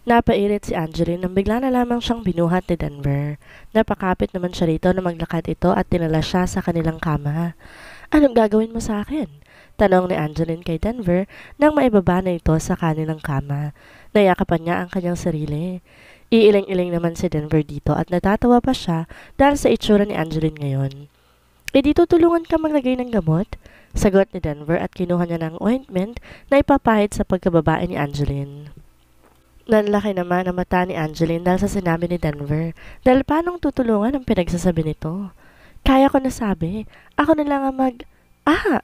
Napairit si Angeline nang bigla na lamang siyang binuhat ni Denver. Napakapit naman siya rito na maglakad ito at dinala siya sa kanilang kama. "Anong gagawin mo sa akin?" tanong ni Angeline kay Denver nang maibaba na ito sa kanilang kama. Nayakapan niya ang kanyang sarili. Iiling-iling naman si Denver dito at natatawa pa siya dahil sa itsura ni Angeline ngayon. "Eh di tutulungan ka maglagay ng gamot?" sagot ni Denver at kinuha niya ng ointment na ipapahid sa pagkababae ni Angeline. Nanlaki naman ang mata ni Angeline dahil sa sinabi ni Denver. Dahil paanong tutulungan ang pinagsasabi nito? "Kaya ko na sabi. Ako na lang ang Ah!"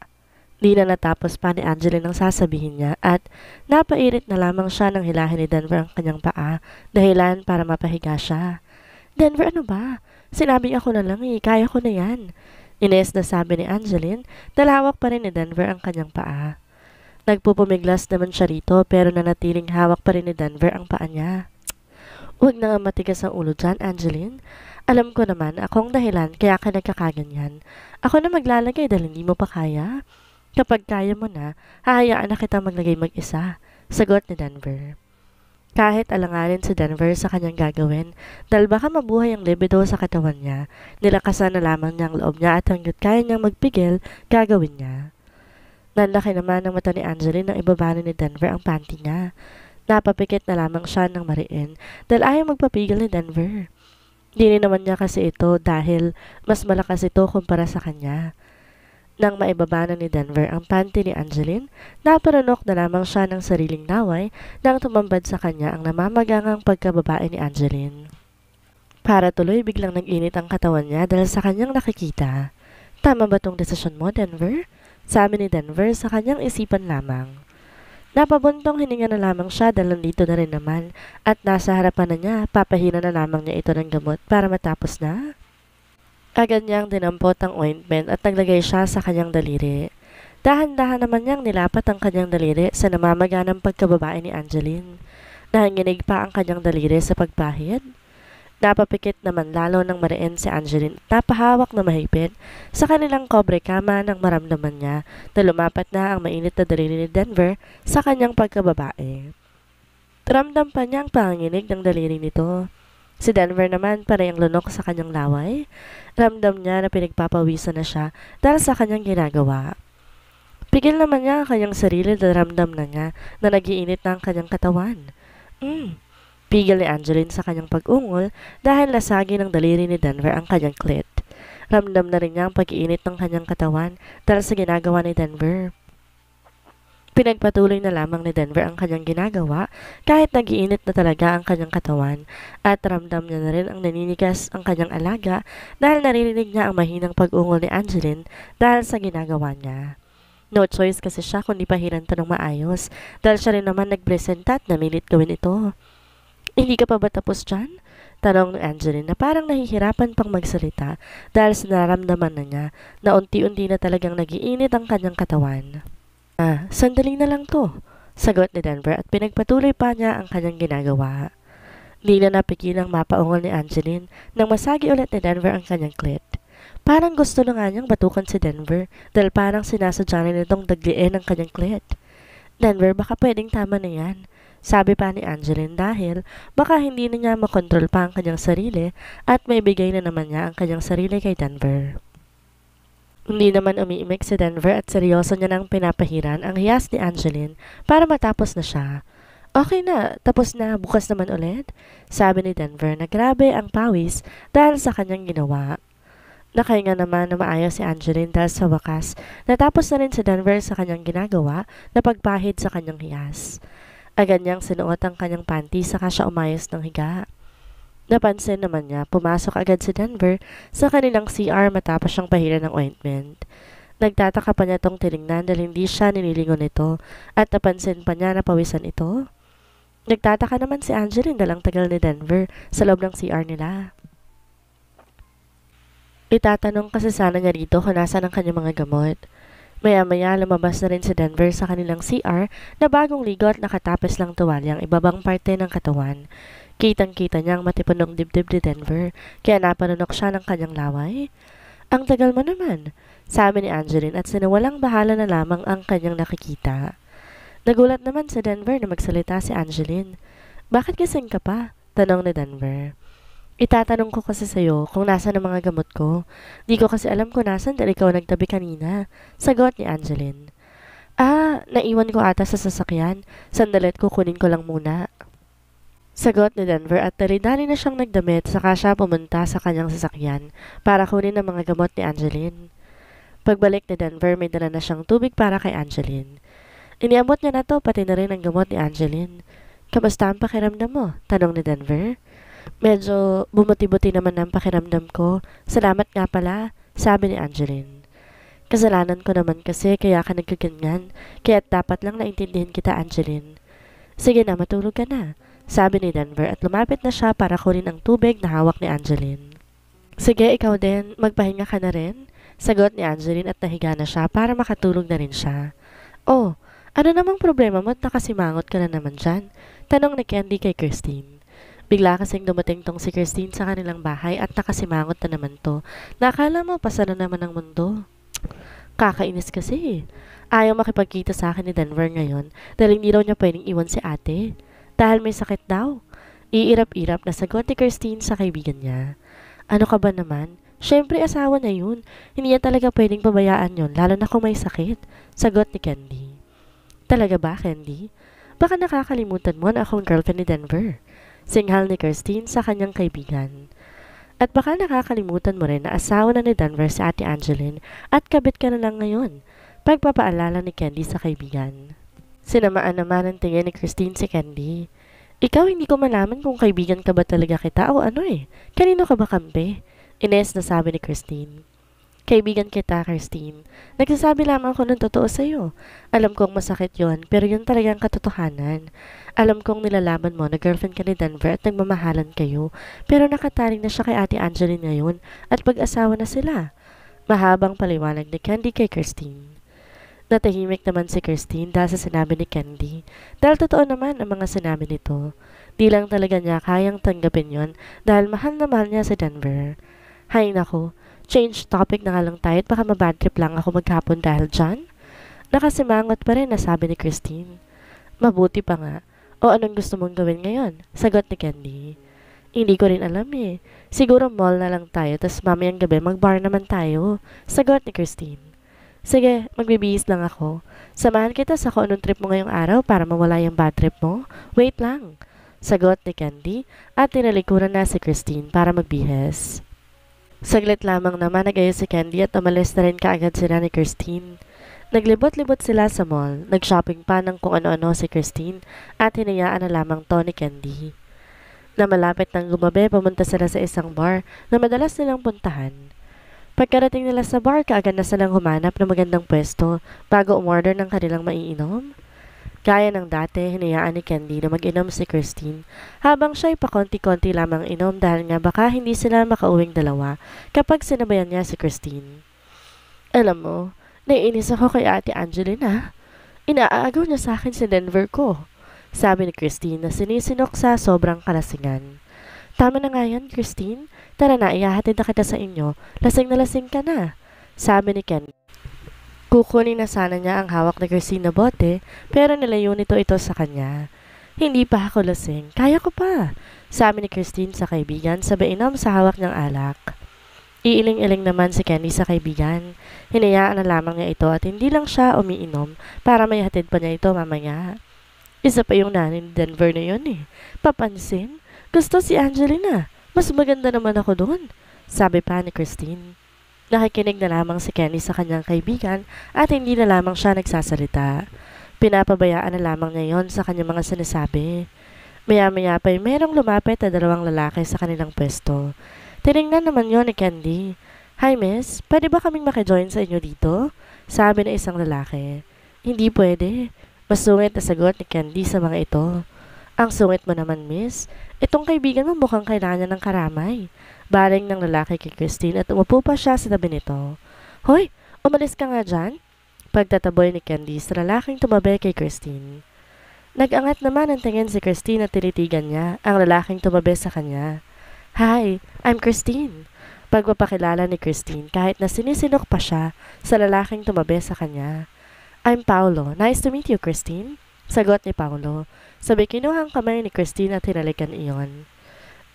Di na natapos pa ni Angeline ang sasabihin niya at napairit na lamang siya nang hilahin ni Denver ang kanyang paa, dahilan para mapahiga siya. "Denver, ano ba? Sinabi ako na lang kaya ko na yan." Ines na sabi ni Angeline, dalawak pa rin ni Denver ang kanyang paa. Nagpupumiglas naman siya rito pero nanatiling hawak pa rin ni Denver ang paa niya. "Huwag na nga matigas ang ulo dyan, Angeline. Alam ko naman akong dahilan kaya ka nagkakaganyan. Ako na maglalagay dahil hindi mo pa kaya. Kapag kaya mo na, hahayaan na kita maglagay mag-isa," sagot ni Denver. Kahit alanganin si Denver sa kanyang gagawin, dahil baka mabuhay ang libido sa katawan niya, nilakasan na lamang niya ang loob niya at hanggat kaya niyang magpigil, gagawin niya. Nanlaki naman ang mata ni Angeline nang ibaba ni Denver ang panty niya. Napapikit na lamang siya ng mariin dahil ayaw magpapigil ni Denver. Dini naman niya kasi ito dahil mas malakas ito kumpara sa kanya. Nang maibaba na ni Denver ang panty ni Angeline, naparanok na lamang siya ng sariling naway nang tumambad sa kanya ang namamagangang pagkababae ni Angeline. Para tuloy biglang nag-init ang katawan niya dahil sa kanyang nakikita. "Tama ba tong desisyon mo, Denver?" sabi ni Denver sa kanyang isipan lamang. Napabuntong hininga na lamang siya dahil nandito na rin naman at nasa harapan na niya, papahina na lamang niya ito ng gamot para matapos na. Agad niyang dinampot ang ointment at naglagay siya sa kanyang daliri. Dahan-dahan naman niyang nilapat ang kanyang daliri sa namamaganang pagkababae ni Angeline. Nanginginig pa ang kanyang daliri sa pagpahid. Napapikit naman lalo ng mariin si Angeline at napahawak na mahigpit sa kanilang kobre kama nang maramdaman niya na lumapat na ang mainit na daliri ni Denver sa kanyang pagkababae. Ramdam pa niya ang panginginig ng daliri nito. Si Denver naman parehang lunok sa kanyang laway. Ramdam niya na pinagpapawisan na siya dahil sa kanyang ginagawa. Pigil naman niya ang kanyang sarili dahil ramdam na niya na nagiinit na ang kanyang katawan. Pigil ni Angeline sa kanyang pag-ungol dahil nasagi ng daliri ni Denver ang kanyang clit. Ramdam na rin niya ang pag-iinit ng kanyang katawan dahil sa ginagawa ni Denver. Pinagpatuloy na lamang ni Denver ang kanyang ginagawa kahit nagiinit na talaga ang kanyang katawan at ramdam niya na rin ang naninigas ang kanyang alaga dahil naririnig niya ang mahinang pag-ungol ni Angeline dahil sa ginagawa niya. No choice kasi siya kundi pahiran to ng maayos dahil siya rin naman nagpresenta at namilit gawin ito. "Hindi ka pa ba tapos dyan?" tanong ni Angeline na parang nahihirapan pang magsalita dahil sa naramdaman na niya na unti-unti na talagang nagiinit ang kanyang katawan. Sandali na lang to," sagot ni Denver at pinagpatuloy pa niya ang kanyang ginagawa. Di na napigilang mapaungol ni Angeline nang masagi ulit ni Denver ang kanyang clit. Parang gusto na nga niyang batukan si Denver dahil parang sinasadya na nitong dagliin ang kanyang clit. "Denver, baka pwedeng tama na yan," sabi pa ni Angeline dahil baka hindi na niya makontrol pa ang kanyang sarili at may bigay na naman niya ang kanyang sarili kay Denver. Hindi naman umiimik si Denver at seryoso niya nang pinapahiran ang hiyas ni Angeline para matapos na siya. "Okay na, tapos na, bukas naman ulit," sabi ni Denver na grabe ang pawis dahil sa kanyang ginawa. Nakahinga naman na maayos si Angeline dahil sa wakas natapos na rin si Denver sa kanyang ginagawa na pagpahid sa kanyang hiyas. Agad niyang sinuot ang kanyang panty saka siya umayos ng higa. Napansin naman niya, pumasok agad si Denver sa kanilang CR matapos siyang pahiran ng ointment. Nagtataka pa niya itong tinignan dahil hindi siya nililingon nito at napansin pa niya na pawisan ito. Nagtataka naman si Angeline dahil ang tagal ni Denver sa loob ng CR nila. Itatanong kasi sana niya rito kung nasaan ang kanyang mga gamot. Maya-maya lumabas na rin si Denver sa kanilang CR na bagong ligo at nakatapos lang tuwalya ang ibabang parte ng katawan. Kitang-kita niya ang matipunong dibdib ni Denver kaya napanunok siya ng kanyang laway. "Ang tagal mo naman," sabi ni Angeline at sinawalang bahala na lamang ang kanyang nakikita. Nagulat naman si Denver na magsalita si Angeline. Bakit gising ka pa? Tanong ni Denver. Itatanong ko kasi sa'yo kung nasan ang mga gamot ko. Di ko kasi alam kung nasan dahil ikaw nagtabi kanina. Sagot ni Angeline. Naiwan ko ata sa sasakyan. Sandalit kukunin ko lang muna. Sagot ni Denver at dali-dali na siyang nagdamit saka siya pumunta sa kanyang sasakyan para kunin ang mga gamot ni Angeline. Pagbalik ni Denver, may dala na siyang tubig para kay Angeline. Iniabot niya na to pati na rin ang gamot ni Angeline. Kamusta ang pakiramdam mo? Tanong ni Denver. Medyo bumuti-buti naman ang pakiramdam ko. Salamat nga pala, sabi ni Angeline. Kasalanan ko naman kasi kaya ka nagkaganyan, kaya dapat lang naintindihan kita, Angeline. Sige na, matulog ka na, sabi ni Denver at lumapit na siya para kunin ang tubig na hawak ni Angeline. Sige, ikaw din, magpahinga ka na rin, sagot ni Angeline at nahiga na siya para makatulog na rin siya. Oh, ano namang problema mo at nakasimangot ka na naman dyan? Tanong ni Candy kay Christine. Bigla kasing dumating tong si Christine sa kanilang bahay at nakasimangot na naman to. Nakala mo, pasa na naman ang mundo. Kakainis kasi. Ayaw makipagkita sa akin ni Denver ngayon dahil hindi raw niya pwedeng iwan si ate. Dahil may sakit daw. Iirap-irap na sagot ni Christine sa kaibigan niya. Ano ka ba naman? Siyempre asawa na yun. Hindi niya talaga pwedeng pabayaan yun lalo na kung may sakit. Sagot ni Candy. Talaga ba, Candy? Baka nakakalimutan mo na akong girlfriend ni Denver. Singhal ni Christine sa kanyang kaibigan. At baka nakakalimutan mo rin na asawa na ni Denver si Ate Angeline at kabit ka na lang ngayon. Pagpapaalala ni Candy sa kaibigan. Sinamaan naman ang tingin ni Christine si Candy. Ikaw hindi ko malaman kung kaibigan ka ba talaga kita o ano eh. Kanino ka ba kampi? Ines na sabi ni Christine. Kaibigan kita, Christine. Nagsasabi lamang ako ng totoo sa'yo. Alam kong masakit yon, pero yun talagang katotohanan. Alam kong nilalaman mo na girlfriend ka ni Denver at nagmamahalan kayo, pero nakataling na siya kay Ate Angeline ngayon at pag-asawa na sila. Mahabang paliwanag ni Candy kay Christine. Natahimik naman si Christine dahil sa sinabi ni Candy. Dahil totoo naman ang mga sinabi nito. Di lang talaga niya kayang tanggapin yon dahil mahal na mahal niya si Denver. Hay nako. Change topic na nga lang tayo at baka mabad trip lang ako maghapon dahil dyan. Nakasimangot pa rin na sabi ni Christine. Mabuti pa nga. O anong gusto mong gawin ngayon? Sagot ni Candy. Hindi ko rin alam eh. Siguro mall na lang tayo tas mamayang gabi mag-bar naman tayo. Sagot ni Christine. Sige, magbibihis lang ako. Samahan kita sa kung anong trip mo ngayong araw para mawala yung bad trip mo. Wait lang. Sagot ni Candy at tinalikuran na si Christine para magbihis. Saglit lamang naman nag-ayos si Candy at umalis na rin kaagad sila ni Christine. Naglibot-libot sila sa mall, nag-shopping pa ng kung ano-ano si Christine at hinayaan na lamang to ni Candy. Na malapit ng gumabi, pumunta sila sa isang bar na madalas nilang puntahan. Pagkarating nila sa bar, kaagad na silang humanap ng magandang pwesto bago umorder ng kanilang maiinom. Gaya ng dati, hinayaan ni Candy na mag-inom si Christine habang siya'y pakonti-konti lamang inom dahil nga baka hindi sila makauwing dalawa kapag sinabayan niya si Christine. Alam mo, naiinis ako kay Ate Angelina. Inaagaw niya sa akin si Denver ko, sabi ni Christine na sinisinok sa sobrang kalasingan. Tama na nga yan, Christine. Tara na, ihahatid na kita sa inyo. Lasing na lasing ka na, sabi ni Candy. Kukunin na sana niya ang hawak ni Christine na bote, pero nilayo nito ito sa kanya. Hindi pa ako lasing, kaya ko pa, sabi ni Christine sa kaibigan sabay inom sa hawak niyang alak. Iiling-iling naman si Candy sa kaibigan. Hinayaan na lamang niya ito at hindi lang siya umiinom para may hatid pa niya ito mamaya. Isa pa yung nanay ni Denver na yun eh. Papansin? Gusto si Angelina. Mas maganda naman ako doon, sabi pa ni Christine. Nakikinig na lamang si Candy sa kanyang kaibigan at hindi na lamang siya nagsasalita. Pinapabayaan na lamang niya yon sa kanyang mga sinasabi. Maya-maya pa'y merong lumapit na dalawang lalaki sa kanilang pwesto. Tinignan naman yon ni Candy. Hi miss, pwede ba kaming makijoin sa inyo dito? Sabi na isang lalaki. Hindi pwede. Masungit na sagot ni Candy sa mga ito. Ang sungit mo naman miss. Itong kaibigan mo mukhang kailangan ng karamay. Baling ng lalaki kay Christine at umupo pa siya sa tabi nito. Hoy, umalis ka nga dyan? Pagtataboy ni Candy sa lalaking tumabi kay Christine. Nag-angat naman ang tingin si Christine at tinitigan niya ang lalaking tumabi sa kanya. Hi, I'm Christine. Pagpapakilala ni Christine kahit na sinisinok pa siya sa lalaking tumabi sa kanya. I'm Paolo. Nice to meet you, Christine. Sagot ni Paolo. Sabay kinuha ang kamay ni Christine at hinalikan iyon.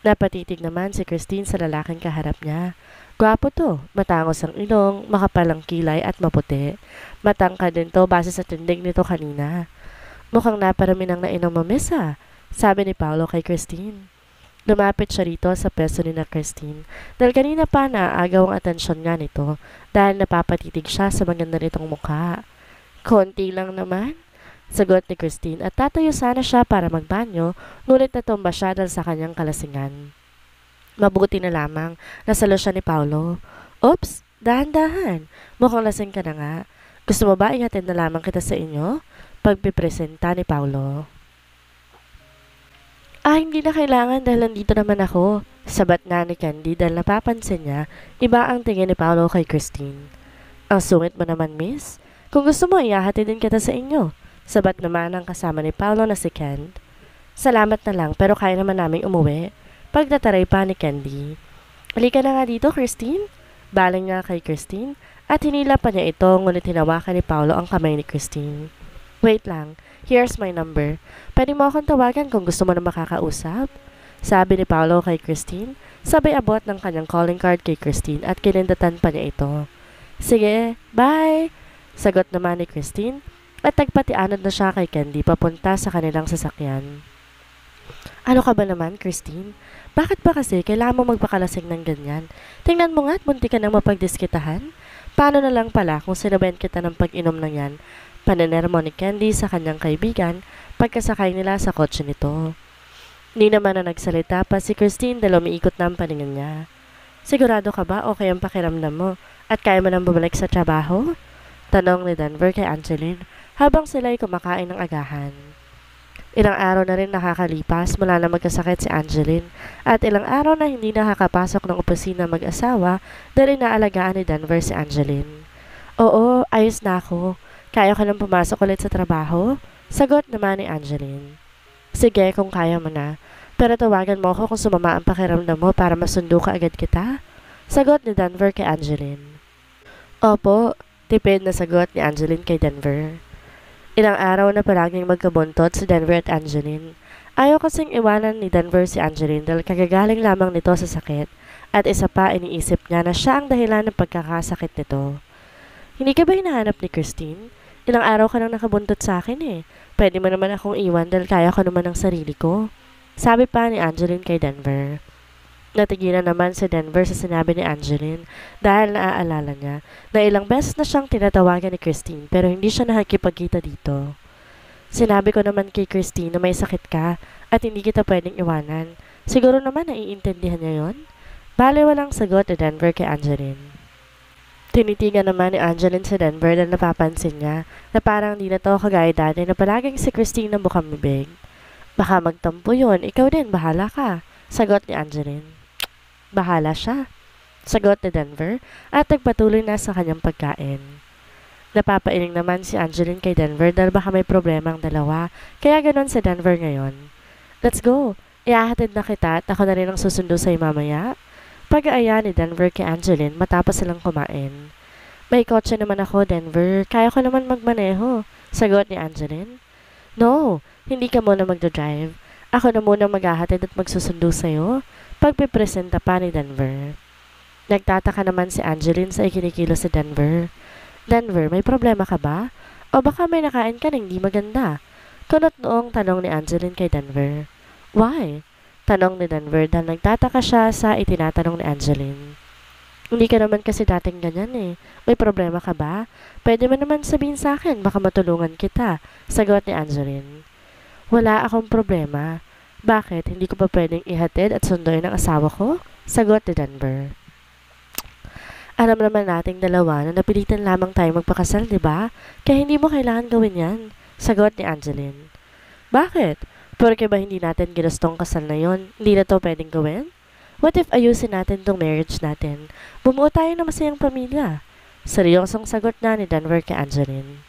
Napatitig naman si Christine sa lalaking kaharap niya. Gwapo to, matangos ang ilong, makapal ang kilay at maputi. Matangkad din to base sa tindig nito kanina. Mukhang naparami ng nainom mo, miss sabi ni Paolo kay Christine. Lumapit siya rito sa peso ni na Christine dahil kanina pa naaagaw ang atensyon nga nito dahil napapatitig siya sa maganda nitong mukha. Konti lang naman, sagot ni Christine at tatayo sana siya para magbanyo ngunit natumba siya dahil sa kanyang kalasingan. Mabuti na lamang nasalo siya ni Paolo. Oops, dahan-dahan, mukhang lasing ka na nga. Gusto mo ba ihatid na lamang kita sa inyo? Pagpipresenta ni Paolo. Hindi na kailangan dahil nandito naman ako. Sabat na ni Candy dahil napapansin niya, iba ang tingin ni Paolo kay Christine. Ang sungit mo naman, miss. Kung gusto mo, ihahatid din kita sa inyo. Sabat naman ang kasama ni Paolo na si Ken. Salamat na lang pero kaya naman naming umuwi. Pagdataray pa ni Candy. Halika na nga dito, Christine. Baling nga kay Christine at hinila pa niya ito ngunit hinawakan ni Paolo ang kamay ni Christine. Wait lang, here's my number. Pwede mo akong tawagan kung gusto mo na makakausap? Sabi ni Paolo kay Christine, sabay abot ng kanyang calling card kay Christine at kinindatan pa niya ito. Sige, bye! Sagot naman ni Christine at tagpatianod na siya kay Candy papunta sa kanilang sasakyan. Ano ka ba naman, Christine? Bakit ba kasi kailangan mo magpakalasing ng ganyan? Tingnan mo nga at munti ka nang mapagdiskitahan. Paano na lang pala kung sinabayan kita ng pag-inom ng yan? Panenermo ni Candy sa kanyang kaibigan pagkasakay nila sa kotse nito. Hindi naman na nagsalita pa si Christine dahil umiikot na ang paningin niya. Sigurado ka ba okay ang pakiramdam mo at kaya mo nang bumalik sa trabaho? Tanong ni Denver kay Angeline habang sila'y kumakain ng agahan. Ilang araw na rin nakakalipas mula na magkasakit si Angeline at ilang araw na hindi nakakapasok ng opisina mag-asawa dahil inaalagaan ni Denver si Angeline. Oo, ayos na ako. Kaya ka nang pumasok ulit sa trabaho? Sagot naman ni Angeline. Sige kung kaya mo na, pero tawagan mo ako kung sumama ang pakiramdam mo para masundo ka agad kita. Sagot ni Denver kay Angeline. Opo, tipid na sagot ni Angeline kay Denver. Ilang araw na palaging magkabuntot si Denver at Angeline. Ayaw kasing iwanan ni Denver si Angeline dahil kagagaling lamang nito sa sakit at isa pa iniisip niya na siya ang dahilan ng pagkakasakit nito. Hindi ka ba hinahanap ni Christine? Ilang araw ka nang nakabuntot sa akin Pwede mo naman akong iwan dahil kaya ko naman ang sarili ko. Sabi pa ni Angeline kay Denver. Natigilan naman si Denver sa sinabi ni Angeline dahil naaalala niya na ilang beses na siyang tinatawagan ni Christine pero hindi siya nakikipagkita dito. Sinabi ko naman kay Christine na may sakit ka at hindi kita pwedeng iwanan. Siguro naman naiintindihan niya yon? Bale walang sagot ni Denver kay Angeline. Tinitigan naman ni Angeline si Denver dahil napapansin niya na parang di na to kagaya dati na palaging si Christine ang bukang bibig. Baka magtampo yun, ikaw din, bahala ka. Sagot ni Angeline. Bahala siya. Sagot ni Denver at nagpatuloy na sa kanyang pagkain. Napapailing naman si Angeline kay Denver dahil baka may problema ang dalawa, kaya ganon si Denver ngayon. Let's go! Iahatid na kita at ako na rin ang susundo sa'yo mamaya. Pag-aaya ni Denver kay Angeline matapos silang kumain. May kotse naman ako, Denver. Kaya ko naman magmaneho. Sagot ni Angeline. No, hindi ka muna magdadrive. Ako na muna maghahatid at magsusundo sa'yo. Pagpipresenta pa ni Denver. Nagtataka naman si Angeline sa ikinikilos si Denver. Denver, may problema ka ba? O baka may nakain ka na hindi maganda? Kunot noong tanong ni Angeline kay Denver. Why? Tanong ni Denver dahil nagtataka siya sa itinatanong ni Angeline. Hindi ka naman kasi dating ganyan May problema ka ba? Pwede mo naman sabihin sa akin, baka matulungan kita. Sagot ni Angeline. Wala akong problema. Bakit? Hindi ko pa pwedeng ihatid at sunduin ang asawa ko? Sagot ni Denver. Alam naman nating dalawa na napilitan lamang tayo magpakasal, di ba? Kaya hindi mo kailangan gawin yan. Sagot ni Angeline. Bakit? Porque ba hindi natin ginustong kasal na yon? Hindi na to pwedeng gawin? What if ayusin natin tong marriage natin? Bumuo tayo ng masayang pamilya. Seryosong sagot na ni Denver kay Angeline.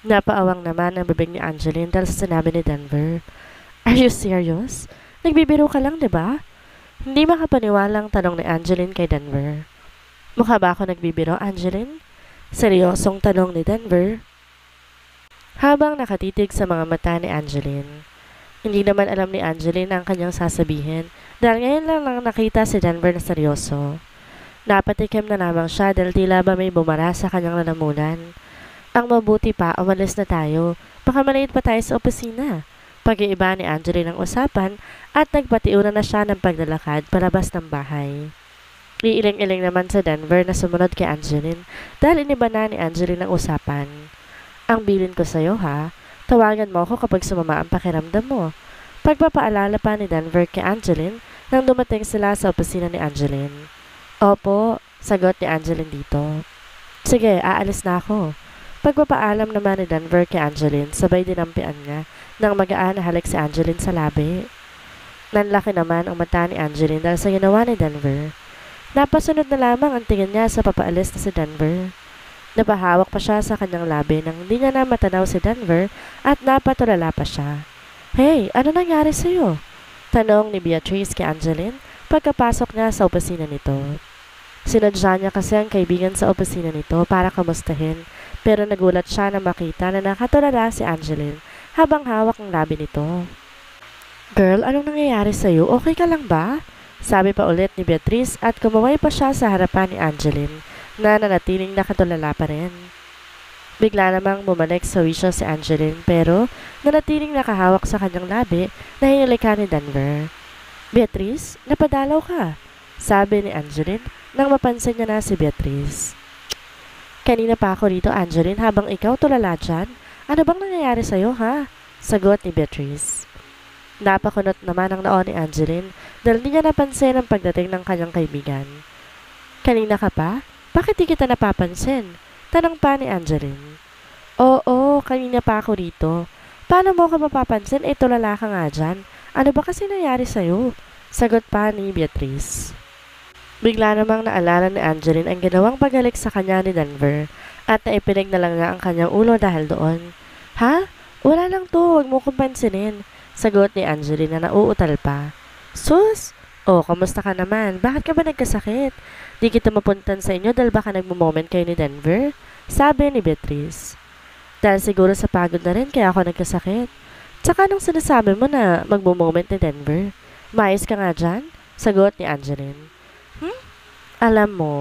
Napaawang naman ang bibig ni Angeline dahil sa sinabi ni Denver. Are you serious? Nagbibiro ka lang, di ba? Hindi makapaniwalang tanong ni Angeline kay Denver. Mukha ba ako nagbibiro, Angeline? Seryosong tanong ni Denver. habang nakatitig sa mga mata ni Angeline. Hindi naman alam ni Angeline ang kanyang sasabihin dahil ngayon lang nakita si Denver na seryoso. Napatikim na lamang siya dahil tila ba may bumara sa kanyang lalamunan. Ang mabuti pa, umalis na tayo. Baka malate pa tayo sa opisina. Pag-iiba ni Angeline ang usapan at nagpatiuna na siya ng paglalakad palabas ng bahay. Iiling-iling naman sa Denver na sumunod kay Angeline dahil iniba na ni Angeline ang usapan. Ang bilin ko sa'yo ha, tawagan mo ako kapag sumama ang pakiramdam mo. Pagpapaalala pa ni Denver kay Angeline nang dumating sila sa opisina ni Angeline. Opo, sagot ni Angeline dito. Sige, aalis na ako. Pagpapaalam naman ni Denver kay Angeline, sabay dinampian niya nang magaan na halik si Angeline sa labi. Nanlaki naman ang mata ni Angeline dahil sa ginawa ni Denver. Napasunod na lamang ang tingin niya sa papaalis na si Denver. Napahawak pa siya sa kanyang labi nang hindi niya na matanaw si Denver at napatulala pa siya. Hey, ano nangyari sa'yo? Tanong ni Beatrice kay Angeline pagkapasok niya sa opisina nito. Sinadya niya kasi ang kaibigan sa opisina nito para kamustahin pero nagulat siya na makita na nakatulala si Angeline habang hawak ang labi nito. Girl, anong nangyayari sa'yo? Okay ka lang ba? Sabi pa ulit ni Beatrice at kumaway pa siya sa harapan ni Angeline na nanatiling nakatulala pa rin. Bigla namang bumalik sa wisyo si Angeline pero nanatiling nakahawak sa kanyang labi na hinalikan ni Denver. Beatrice, napadalaw ka, sabi ni Angeline nang mapansin niya na si Beatrice. Kanina pa ako dito, Angeline, habang ikaw tulala dyan. Ano bang nangyayari sa'yo, ha? Sagot ni Beatrice. Napakunot naman ang noon ni Angeline dahil hindi niya napansin ang pagdating ng kanyang kaibigan. Kanina ka pa? Bakit di kita napapansin? Tanong pa ni Angeline. Oo, kanina pa ako dito. Paano mo ka mapapansin? Tulala ka nga dyan. Ano ba kasi nangyari sa'yo? Sagot pa ni Beatrice. Bigla namang naalala ni Angeline ang ginawang paghalik sa kanya ni Denver at naipinig na lang nga ang kanyang ulo dahil doon. Ha? Wala lang to, huwag mo kong pansinin. Sagot ni Angeline na nauutal pa. Sus! Kamusta ka naman? Bakit ka ba nagkasakit? Di kita mapuntan sa inyo dahil baka nagmo-moment kayo ni Denver? Sabi ni Beatrice. Dahil siguro sa pagod na rin kaya ako nagkasakit. Tsaka anong sinasabi mo na magmo-moment ni Denver? Maayos ka nga dyan? Sagot ni Angeline. Alam mo,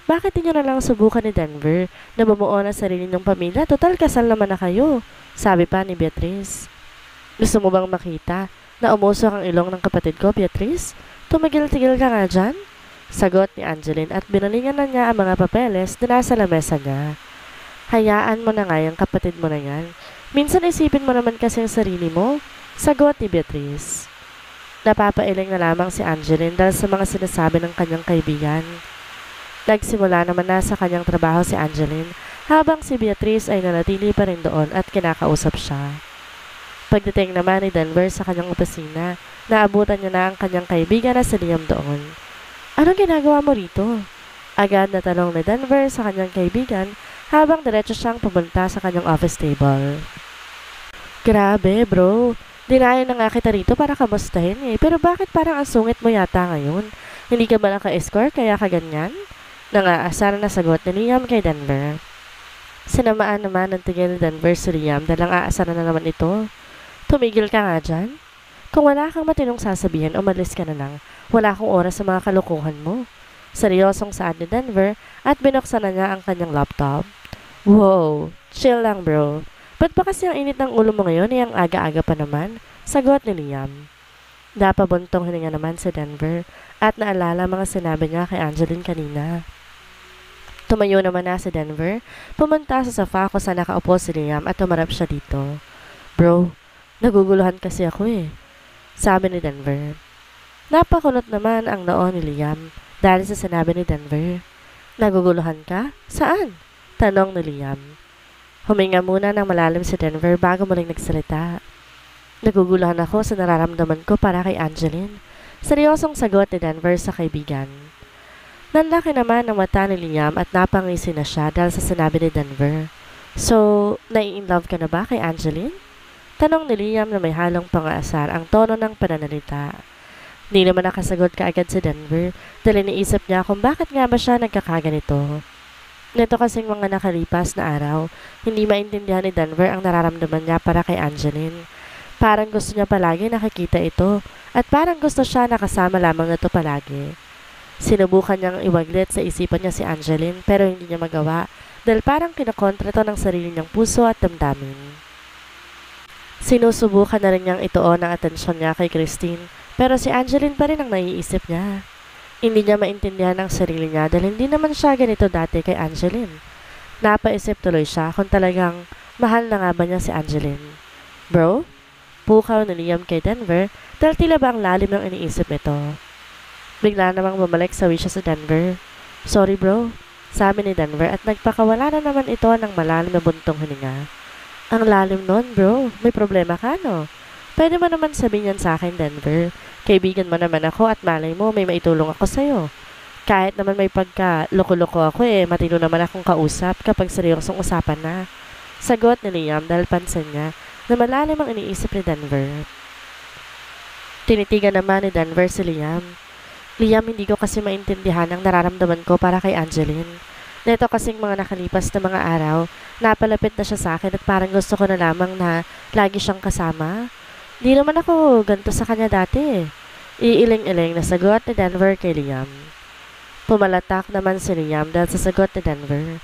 bakit inyo na lang subukan ni Denver na bumuo ng sarili ng pamilya? Total kasal naman na kayo. Sabi pa ni Beatrice. Gusto mo bang makita na umusok ang ilong ng kapatid ko, Beatrice? Tumigil-tigil ka nga dyan? Sagot ni Angeline at binalingan na niya ang mga papeles na nasa lamesa niya. Hayaan mo na nga yung kapatid mo na yan. Minsan isipin mo naman kasi ang sarili mo. Sagot ni Beatrice. Napapailing na lamang si Angeline dahil sa mga sinasabi ng kanyang kaibigan. Nagsimula naman na sa kanyang trabaho si Angeline habang si Beatrice ay nanatili pa rin doon at kinakausap siya. Pagdating naman ni Denver sa kanyang opisina, naabutan niya na ang kanyang kaibigan na si Liam doon. Anong ginagawa mo rito? Agad na tanong ni Denver sa kanyang kaibigan habang diretso siyang pumunta sa kanyang office table. Grabe bro, dinayo na nga kita rito para kamustahin pero bakit parang ang sungit mo yata ngayon? Hindi ka ba naka-escort kaya ka ganyan? Nangaasar na sagot ni Liam kay Denver. Sinamaan naman ng tingin ni Denver si Liam dahil ang aasar na naman ito. Tumigil ka nga dyan. Kung wala kang matinong sasabihin, umalis ka na lang. Wala akong oras sa mga kalokohan mo. Seryosong saad ni Denver at binuksan na niya ang kanyang laptop. Wow, chill lang bro. Ba't ba kasi ang init ng ulo mo ngayon ang aga-aga pa naman? Sagot ni Liam. Napabuntong hininga naman si Denver at naalala mga sinabi niya kay Angeline kanina. Tumayo naman na si Denver, pumunta sa sofa kung saan nakaupo si Liam at tumarap siya dito. Bro, naguguluhan kasi ako sabi ni Denver. Napakunot naman ang noo ni Liam dahil sa sinabi ni Denver. Naguguluhan ka? Saan? Tanong ni Liam. Huminga muna ng malalim si Denver bago muling nagsalita. Naguguluhan ako sa nararamdaman ko para kay Angeline. Seryosong sagot ni Denver sa kaibigan. Nanlaki naman ang mata ni Liam at napangisi na siya dahil sa sinabi ni Denver. So, nai-inlove ka na ba kay Angeline? Tanong ni Liam na may halong pang-aasar ang tono ng pananalita. Hindi naman nakasagot kaagad si Denver dahil iniisip niya kung bakit nga ba siya nagkakaganito. Nito kasing mga nakalipas na araw, hindi maintindihan ni Denver ang nararamdaman niya para kay Angeline. Parang gusto niya palagi nakikita ito at parang gusto siya nakasama lamang nito palagi. Sinubukan niyang iwaglit sa isipan niya si Angeline pero hindi niya magawa dahil parang kinokontra to ng sarili niyang puso at damdamin. Sinusubukan na rin niyang ituon ang atensyon niya kay Christine pero si Angeline pa rin ang naiisip niya. Hindi niya maintindihan ang sarili niya dahil hindi naman siya ganito dati kay Angeline. Napaisip tuloy siya kung talagang mahal na nga ba niya si Angeline. Bro? Pukaw ni Liam kay Denver dahil tila ba ang lalim ng iniisip nito. Bigla namang bumalik sa wisya sa Denver. Sorry bro, sabi ni Denver at nagpakawala na naman ito ng malalim na buntong hininga. Ang lalim nun bro, may problema ka no? Pwede mo naman sabihin yan sa akin Denver. Kaibigan mo naman ako at malay mo may maitulong ako sa'yo. Kahit naman may pagka-loko-loko ako matino naman akong kausap kapag seryosong usapan na. Sagot ni Liam dahil pansin niya na malalim ang iniisip ni Denver. Tinitigan naman ni Denver si Liam. Liam, hindi ko kasi maintindihan ang nararamdaman ko para kay Angeline. Neto kasing mga nakalipas na mga araw, napalapit na siya sa akin at parang gusto ko na lamang na lagi siyang kasama. Di naman ako ganito sa kanya dati. Iiling-iling na sagot ni Denver kay Liam. Pumalatak naman si Liam dahil sa sagot ni Denver.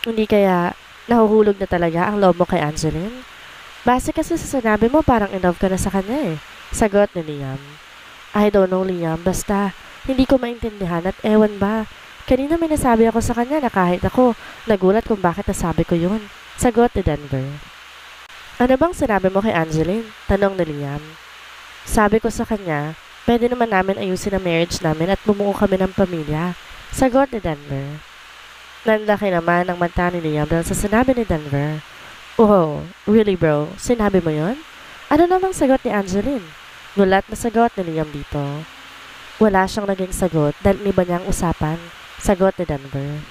Hindi kaya nahuhulog na talaga ang loob mo kay Angeline? Base kasi sa sinabi mo parang in love ka na sa kanya Sagot ni Liam. I don't know Liam, basta hindi ko maintindihan at ewan ba. Kanina may nasabi ako sa kanya na kahit ako nagulat kung bakit nasabi ko yun. Sagot ni Denver. Ano bang sinabi mo kay Angeline? Tanong ni Liam. Sabi ko sa kanya, pwede naman namin ayusin ang marriage namin at bumuo kami ng pamilya. Sagot ni Denver. Nanlaki naman ang mata ni Liam dahil sa sinabi ni Denver. Oh, really bro? Sinabi mo yon? Ano namang sagot ni Angeline? Gulat na sagot ni Liam dito. Wala siyang naging sagot dahil iba niyang usapan. Sagot ni Denver.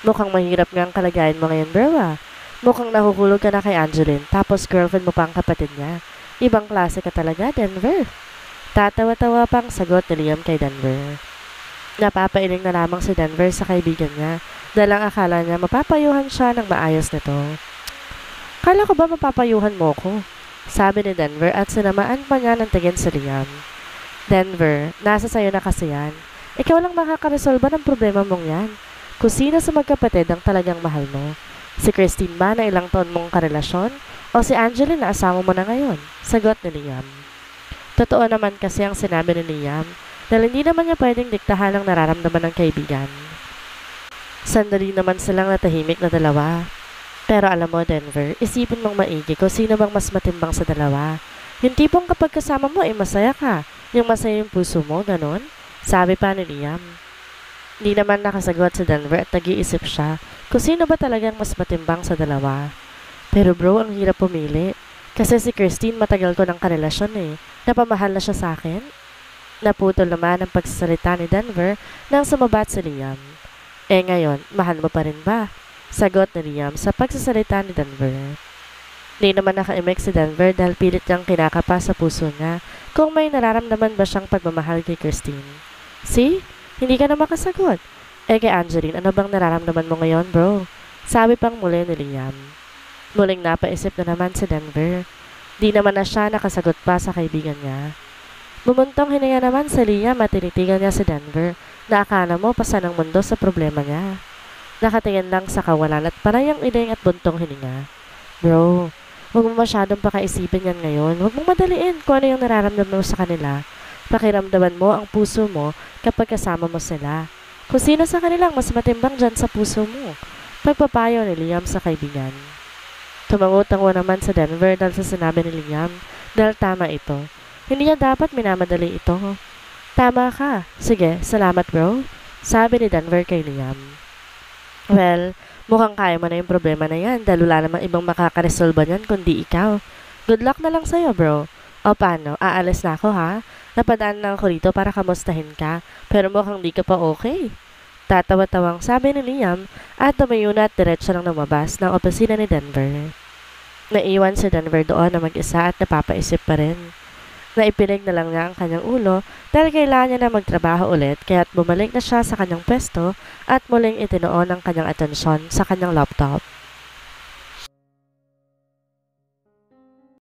Mukhang mahirap nga ang kalagayan mo ngayon bro Mukhang nahuhulog ka na kay Angeline tapos girlfriend mo pa ang kapatid niya. Ibang klase ka talaga, Denver. Tatawa-tawa pang sagot ni Liam kay Denver. Napapailing na lamang si Denver sa kaibigan niya dahil ang akala niya mapapayuhan siya ng maayos nito. Kala ko ba mapapayuhan mo ko? Sabi ni Denver at sinamaan pa niya ng tingin si Liam. Denver, nasa sayo na kasi yan. Ikaw lang makakaresolba ng problema mong yan. Kung sino sa magkapatid ang talagang mahal mo. Si Christine ba na ilang taon mong karelasyon? O si Angeline na asawa mo na ngayon? Sagot ni Liam. Totoo naman kasi ang sinabi ni Liam dahil hindi naman niya pwedeng diktahan ang nararamdaman ng kaibigan. Sandali naman silang natahimik na dalawa. Pero alam mo Denver, isipin mong maigi kung sino bang mas matimbang sa dalawa. Yung tipong kapag kasama mo masaya ka. Yung masaya yung puso mo, ganon? Sabi pa ni Liam. Hindi naman nakasagot si Denver at nag-iisip siya kung sino ba talagang mas matimbang sa dalawa. Pero bro, ang hirap pumili. Kasi si Christine matagal ko ng karelasyon Napamahal na siya sa akin. Naputol naman ang pagsasalita ni Denver nang sumabat si Liam. Ngayon, mahal mo pa rin ba? Sagot ni Liam sa pagsasalita ni Denver. Hindi naman nakaimik si Denver dahil pilit niyang kinakapa sa puso niya kung may nararamdaman ba siyang pagmamahal kay Christine. See? Hindi ka na makasagot. Kay Angeline, ano bang nararamdaman mo ngayon, bro? Sabi pang muli ni Liam. Muling napaisip na naman si Denver. Di naman na siya nakasagot pa sa kaibigan niya. Bumuntong hininga naman si Liam at tinitigan niya si Denver na akala mo pasan ang mundo sa problema niya. Nakatingin lang sa kawalan at parayang iling at buntong hininga. Bro, huwag mo masyadong pakaisipin yan ngayon. Huwag mong madaliin kung ano yung nararamdaman mo sa kanila. Pakiramdaman mo ang puso mo kapag kasama mo sila. Kung sino sa kanilang mas matimbang dyan sa puso mo. Pagpapayo ni Liam sa kaibigan. Tumangutango naman sa Denver dahil sa sinabi ni Liam dahil tama ito. Hindi niya dapat minamadali ito. Tama ka. Sige, salamat bro. Sabi ni Denver kay Liam. Well, mukhang kaya mo na yung problema na yan dahil wala namang ibang makakaresolba niyan kundi ikaw. Good luck na lang sa'yo bro. O paano, aalis na ako ha? Napadaan lang ako rito para kamustahin ka, pero mukhang di ka pa okay. Tatawa-tawang sabi ni Liam at tumayo na at diretso lang lumabas ng opisina ni Denver. Naiwan si Denver doon na mag-isa at napapaisip pa rin. Naipinig na lang niya ang kanyang ulo dahil kailangan niya na magtrabaho ulit kaya't bumalik na siya sa kanyang pwesto at muling itinuon ang kanyang atensyon sa kanyang laptop.